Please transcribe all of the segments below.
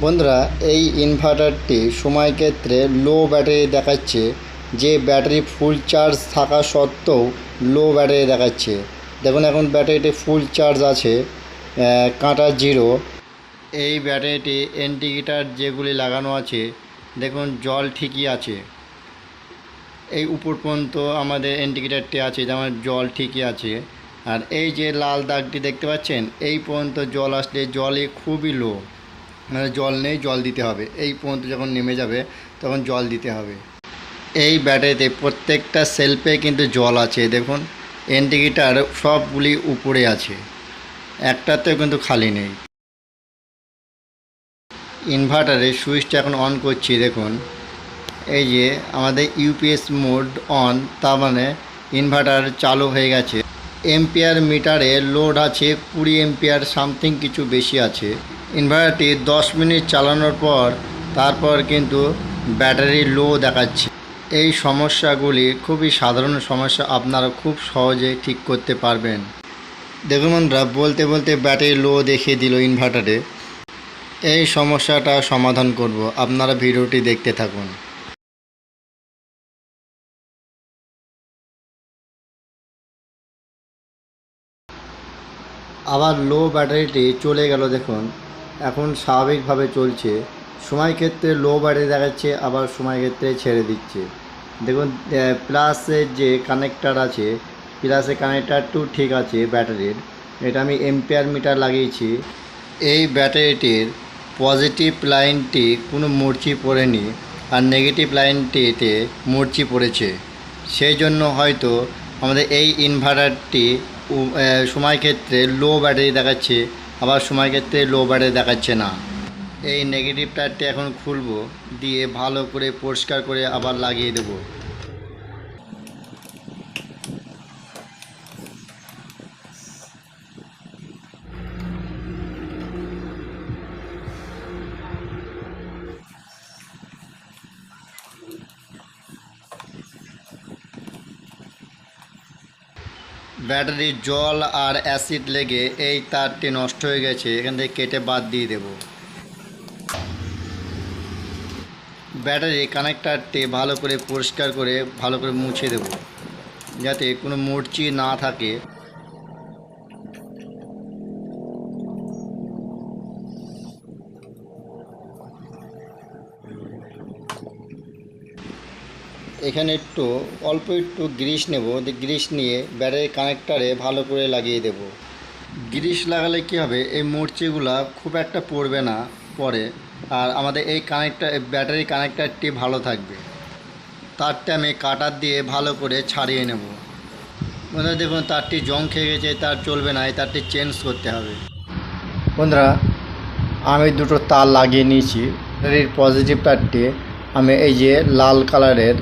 বন্ধুরা, এই ইনভার্টারটি সময় ক্ষেত্রে লো ব্যাটারি দেখাচ্ছে, যে ব্যাটারি ফুল চার্জ থাকা সত্ত্বেও লো ব্যাটারি দেখাচ্ছে। দেখুন এখন ব্যাটারিটি ফুল চার্জ আছে, কাঁটা জিরো। এই ব্যাটারিটি ইন্ডিকেটার যেগুলি লাগানো আছে দেখুন জল ঠিকই আছে, এই উপর পর্যন্ত আমাদের ইন্ডিকেটারটি আছে, যেমন জল ঠিকই আছে। আর এই যে লাল দাগটি দেখতে পাচ্ছেন, এই পর্যন্ত জল আসলে জলে খুবই লো, মানে জল নেই, জল দিতে হবে। এই পর্যন্ত যখন নেমে যাবে তখন জল দিতে হবে। এই ব্যাটারিতে প্রত্যেকটা সেলফে কিন্তু জল আছে, দেখুন ইন্ডিকেটার সবগুলি উপরে আছে, একটাতেও কিন্তু খালি নেই। ইনভার্টারের সুইচটা এখন অন করছি, দেখুন এই যে আমাদের ইউপিএস মোড অন, তার মানে ইনভার্টার চালু হয়ে গেছে। এম্পিয়ার মিটারে লোড আছে 20 এম্পিয়ার সামথিং কিছু বেশি আছে। ইনভার্টারটি 10 মিনিট চালানোর পর তারপর কিন্তু ব্যাটারি লো দেখাচ্ছে। এই সমস্যাগুলি খুবই সাধারণ সমস্যা, আপনারা খুব সহজে ঠিক করতে পারবেন। দেখুন বন্ধুরা, বলতে বলতে ব্যাটারি লো দেখিয়ে দিল ইনভার্টারে। এই সমস্যাটা সমাধান করব, আপনারা ভিডিওটি দেখতে থাকুন। আবার লো ব্যাটারিটি চলে গেল, দেখুন এখন স্বাভাবিকভাবে চলছে। সময় ক্ষেত্রে লো ব্যাটারি দেখাচ্ছে, আবার সময় ক্ষেত্রে ছেড়ে দিচ্ছে। দেখুন প্লাসের যে কানেক্টার আছে, প্লাসের কানেক্টারটিও ঠিক আছে ব্যাটারির। এটা আমি এম্পিয়ার মিটার লাগিয়েছি। এই ব্যাটারিটির পজিটিভ লাইনটি কোনো মরচি পড়েনি, আর নেগেটিভ লাইনটিতে মরচি পড়েছে। সেই জন্য হয়তো আমাদের এই ইনভার্টারটি সময় ক্ষেত্রে লো ব্যাটারি দেখাচ্ছে, আবার সময় ক্ষেত্রে লো ব্যাটারি দেখাচ্ছে না। এই নেগেটিভ তারটি এখন খুলবো, দিয়ে ভালো করে পরিষ্কার করে আবার লাগিয়ে দেবো। ব্যাটারির জল আর অ্যাসিড লেগে এই তারটি নষ্ট হয়ে গেছে, এখান থেকে কেটে বাদ দিয়ে দেব। ব্যাটারি কানেক্টারটি ভালো করে পরিষ্কার করে ভালো করে মুছে দেব, যাতে কোনো মরচি না থাকে। এখানে অল্প একটু গ্রিস নেব, গ্রিস নিয়ে ব্যাটারি কানেক্টারে ভালো করে লাগিয়ে দেব। গ্রিস লাগালে কি হবে, এই মরচিগুলা খুব একটা পড়বে না পরে, আর আমাদের এই ব্যাটারি কানেক্টারটি ভালো থাকবে। তারটা আমি কাটার দিয়ে ভালো করে ছাড়িয়ে নেব। বন্ধুরা দেখুন, তারটি জং খেয়ে গেছে, তার চলবে না, এই তারটি চেঞ্জ করতে হবে। বন্ধুরা, আমি দুটো তার লাগিয়ে নিয়েছি। ব্যাটারির পজিটিভ তারটি আমি এই যে লাল কালারের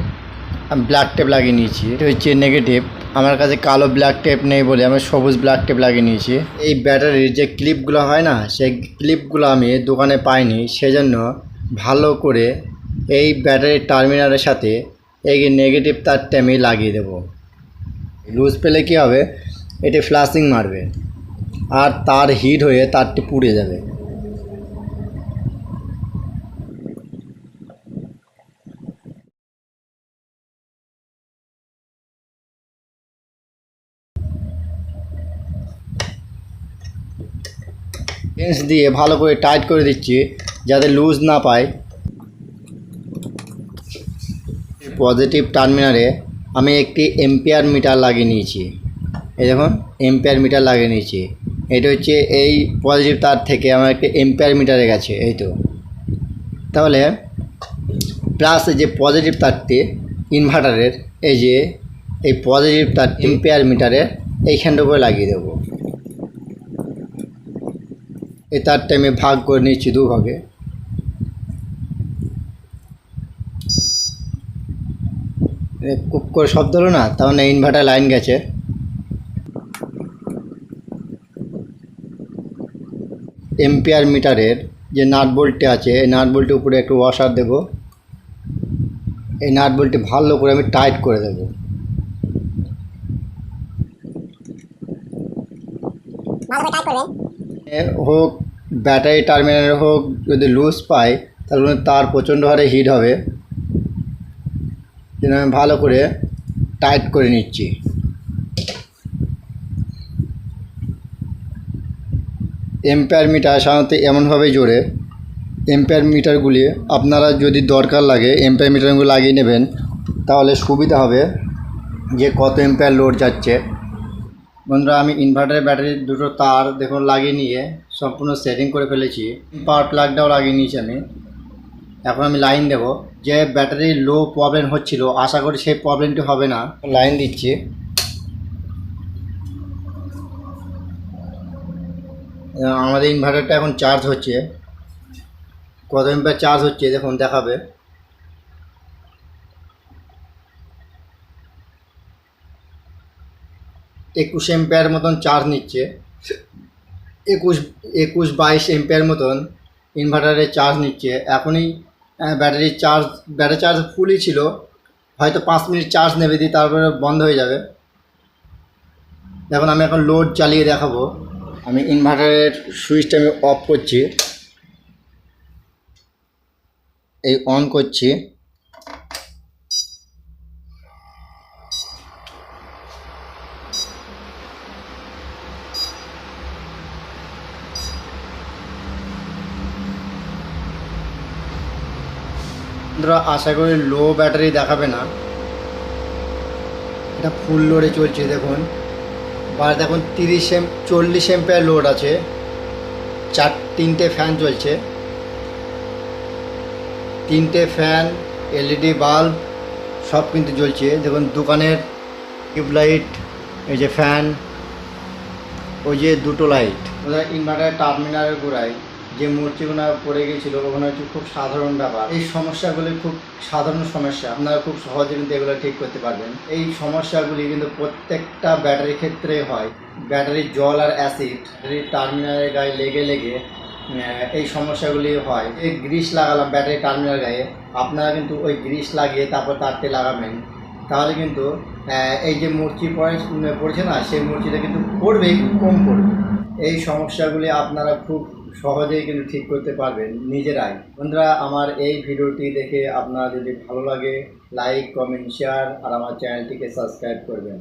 ব্ল্যাক টেপ লাগিয়ে নিয়েছি, এটা হচ্ছে নেগেটিভ। আমার কাছে কালো ব্ল্যাক টেপ নেই বলে আমি সবুজ ব্ল্যাক টেপ লাগিয়ে নিয়েছি। এই ব্যাটারির যে ক্লিপগুলো হয় না, সেই ক্লিপগুলো আমি দোকানে পাইনি, সেজন্য ভালো করে এই ব্যাটারির টার্মিনালের সাথে এই নেগেটিভ তারটা আমি লাগিয়ে দেব। লুজ পেলে কী হবে, এটি ফ্লাশিং মারবে আর তার হিট হয়ে তারটি পুড়ে যাবে। রেঞ্চ দিয়ে ভালো করে টাইট করে দিচ্ছি, যাতে লুজ না পায়। পজিটিভ টার্মিনালে আমি একটি এম্পিয়ার মিটার লাগিয়ে নিয়েছি। এই দেখুন এম্পিয়ার মিটার লাগিয়ে নিয়েছি। এটা হচ্ছে এই পজিটিভ তার থেকে আমার একটি এম্পিয়ার মিটারে গেছে, এই তো। তাহলে প্লাস যে পজিটিভ তারটি ইনভার্টারের, এই যে এই পজিটিভ তার এম্পিয়ার মিটারে এইখানটা করে লাগিয়ে দেবো। এই তারটা আমি ভাগ করে নিচ্ছি দুভাগে। খুব করে শব্দ হলো না, তার মানে ইনভার্টার লাইন গেছে। এম্পিয়ার মিটারের যে নাট বোল্টটি আছে, এই নাট বোল্টের উপরে একটু ওয়াশার দেব। এই নাট বোল্টটি ভালো করে আমি টাইট করে দেব। হোক ব্যাটারি টার্মিনাল হোক যদি লুজ পাই তাহলে তার প্রচণ্ড হারে হিট হবে। যেন আমি ভালো করে টাইট করে নিচ্ছি। এম্পিয়ার মিটার সাধারণত এমনভাবে জোরে, এম্পিয়ার মিটারগুলি আপনারা যদি দরকার লাগে এম্পিয়ার মিটারগুলো লাগিয়ে নেবেন, তাহলে সুবিধা হবে যে কত এম্পিয়ার লোড যাচ্ছে। বন্ধুরা, আমি ইনভার্টারের ব্যাটারির দুটো তার দেখুন লাগিয়ে নিয়ে সম্পূর্ণ সেটিং করে ফেলেছি। পাওয়ার প্লাগটাও লাগিয়ে নিয়েছি আমি। এখন আমি লাইন দেব। যে ব্যাটারির লো প্রবলেম হচ্ছিল, আশা করি সেই প্রবলেমটি হবে না। লাইন দিচ্ছি। আমাদের ইনভার্টারটা এখন চার্জ হচ্ছে। কত এম্পিয়ার চার্জ হচ্ছে দেখুন, দেখাবে। 21 এম্পিয়ার মতন চার্জ নিচ্ছে। 22 এম্পিয়ার মতন ইনভার্টারে চার্জ নিচ্ছে এখনই। ব্যাটারি চার্জ ফুলই ছিল, হয়তো 5 মিনিট চার্জ নেবে, দিয়ে তারপরে বন্ধ হয়ে যাবে। দেখুন, আমি এখন লোড চালিয়ে দেখাবো। আমি ইনভার্টারের সুইচটা আমি অফ করছি, এই অন করছি। আশা করি লো ব্যাটারি দেখাবে না, এটা ফুল লোডে চলছে। দেখুন বা দেখুন 40 এম্পিয়ার লোড আছে। 3টে ফ্যান চলছে, 3টে ফ্যান, এলইডি বাল্ব সব কিন্তু জ্বলছে। দেখুন দোকানের টিউবলাইট, এই যে ফ্যান, ওই যে দুটো লাইট। ইনভার্টার টার্মিনালের গোড়ায় যে মূর্তিগুলো পড়ে গিয়েছিল, ওখানে হচ্ছে খুব সাধারণ ব্যাপার। এই সমস্যাগুলি খুব সাধারণ সমস্যা, আপনারা খুব সহজে কিন্তু এগুলো ঠিক করতে পারবেন। এই সমস্যাগুলি কিন্তু প্রত্যেকটা ব্যাটারির ক্ষেত্রে হয়। ব্যাটারির জল আর অ্যাসিড ব্যাটারির টার্মিনালের গায়ে লেগে লেগে এই সমস্যাগুলি হয়। এই গ্রিস লাগালাম ব্যাটারি টার্মিনাল গায়ে, আপনারা কিন্তু ওই গ্রিস লাগিয়ে তারপর তারটি লাগাবেন, তাহলে কিন্তু এই যে মূর্তি পড়ছে না, সেই মূর্তিটা কিন্তু পড়বে, একটু কম পড়বে। এই সমস্যাগুলি আপনারা খুব সহজেই কিন্তু ঠিক করতে পারবেন নিজেরাই। বন্ধুরা, আমার এই ভিডিওটি দেখে আপনারা যদি ভালো লাগে, লাইক, কমেন্ট, শেয়ার আর আমার চ্যানেলটিকে সাবস্ক্রাইব করবেন।